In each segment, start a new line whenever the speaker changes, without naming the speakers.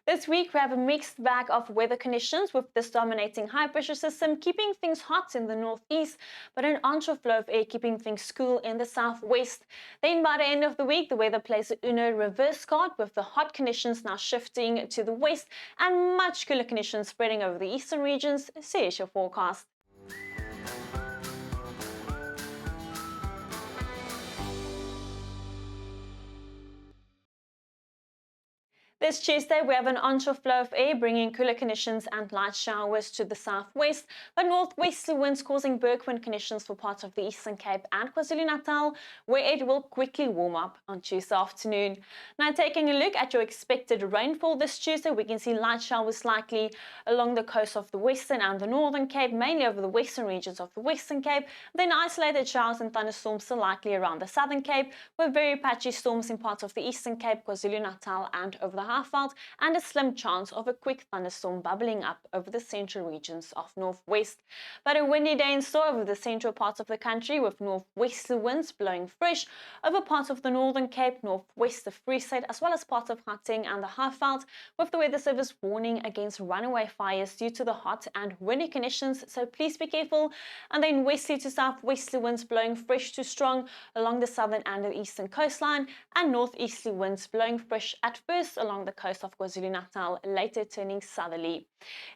This week, we have a mixed bag of weather conditions with this dominating high pressure system keeping things hot in the northeast, but an onshore flow of air keeping things cool in the southwest. Then by the end of the week, the weather plays a Uno reverse card with the hot conditions now shifting to the west and much cooler conditions spreading over the eastern regions. So here's your forecast. This Tuesday, we have an onshore flow of air bringing cooler conditions and light showers to the southwest, but northwesterly winds causing Bergwind conditions for parts of the Eastern Cape and KwaZulu Natal, where it will quickly warm up on Tuesday afternoon. Now, taking a look at your expected rainfall this Tuesday, we can see light showers likely along the coast of the Western and the Northern Cape, mainly over the western regions of the Western Cape. Then isolated showers and thunderstorms are likely around the Southern Cape, with very patchy storms in parts of the Eastern Cape, KwaZulu Natal and over the Highveld, and a slim chance of a quick thunderstorm bubbling up over the central regions of northwest. But a windy day in store over the central parts of the country, with northwesterly winds blowing fresh over parts of the Northern Cape, northwest of Free State, as well as parts of Gauteng and the Highveld, with the Weather Service warning against runaway fires due to the hot and windy conditions, so please be careful. And then westerly to southwesterly winds blowing fresh to strong along the southern and the eastern coastline, and northeasterly winds blowing fresh at first along the coast of KwaZulu Natal, later turning southerly.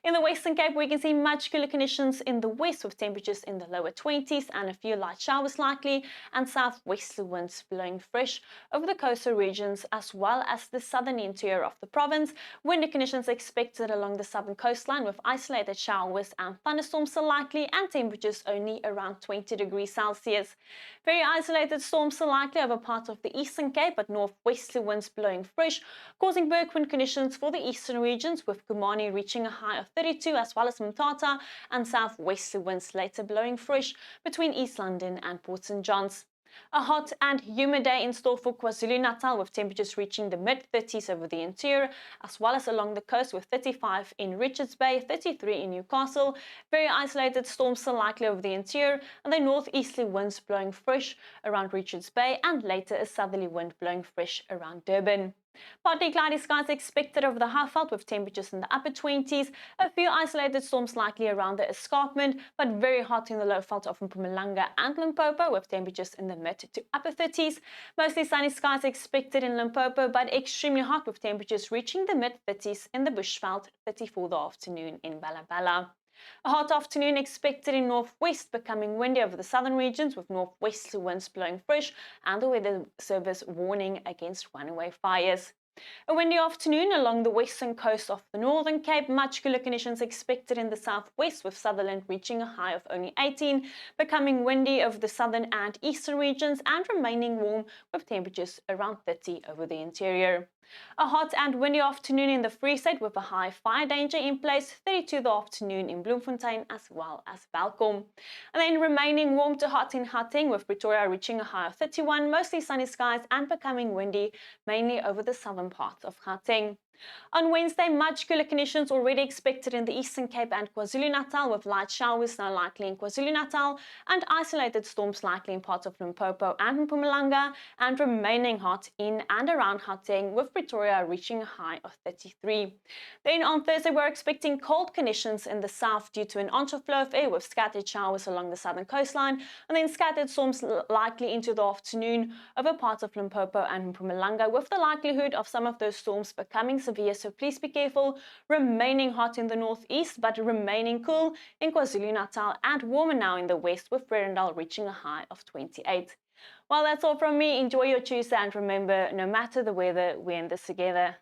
In the Western Cape, we can see much cooler conditions in the west with temperatures in the lower 20s and a few light showers likely, and southwesterly winds blowing fresh over the coastal regions as well as the southern interior of the province. Windy conditions expected along the southern coastline with isolated showers and thunderstorms are likely, and temperatures only around 20 degrees Celsius. Very isolated storms are likely over parts of the Eastern Cape, but northwesterly winds blowing fresh, causing Bergwind conditions for the eastern regions, with Kumani reaching a high of 32 as well as Mthatha, and southwesterly winds later blowing fresh between East London and Port St John's. A hot and humid day in store for KwaZulu Natal, with temperatures reaching the mid-30s over the interior as well as along the coast, with 35 in Richards Bay, 33 in Newcastle. Very isolated storms are likely over the interior, and the northeasterly winds blowing fresh around Richards Bay, and later a southerly wind blowing fresh around Durban. Partly cloudy skies expected over the Highveld, with temperatures in the upper 20s, a few isolated storms likely around the escarpment, but very hot in the lowveld of Mpumalanga and Limpopo, with temperatures in the mid to upper 30s. Mostly sunny skies expected in Limpopo, but extremely hot with temperatures reaching the mid 30s in the Bushveld, 30 for the afternoon in Balabala. A hot afternoon expected in northwest, becoming windy over the southern regions, with northwesterly winds blowing fresh and the Weather Service warning against runaway fires. A windy afternoon along the western coast of the Northern Cape, much cooler conditions expected in the southwest, with Sutherland reaching a high of only 18, becoming windy over the southern and eastern regions and remaining warm with temperatures around 30 over the interior. A hot and windy afternoon in the Free State with a high fire danger in place, 32 the afternoon in Bloemfontein as well as Welkom. And then remaining warm to hot in Gauteng, with Pretoria reaching a high of 31, mostly sunny skies and becoming windy, mainly over the southern parts of Gauteng. On Wednesday, much cooler conditions already expected in the Eastern Cape and KwaZulu Natal, with light showers now likely in KwaZulu Natal and isolated storms likely in parts of Limpopo and Mpumalanga, and remaining hot in and around Gauteng, with Pretoria reaching a high of 33. Then on Thursday, we're expecting cold conditions in the south due to an onshore flow of air, with scattered showers along the southern coastline, and then scattered storms likely into the afternoon over parts of Limpopo and Mpumalanga, with the likelihood of some of those storms becoming severe, so please be careful. Remaining hot in the northeast, but remaining cool in KwaZulu Natal, and warmer now in the west, with Ferendale reaching a high of 28. Well, that's all from me. Enjoy your Tuesday, and remember, no matter the weather, we're in this together.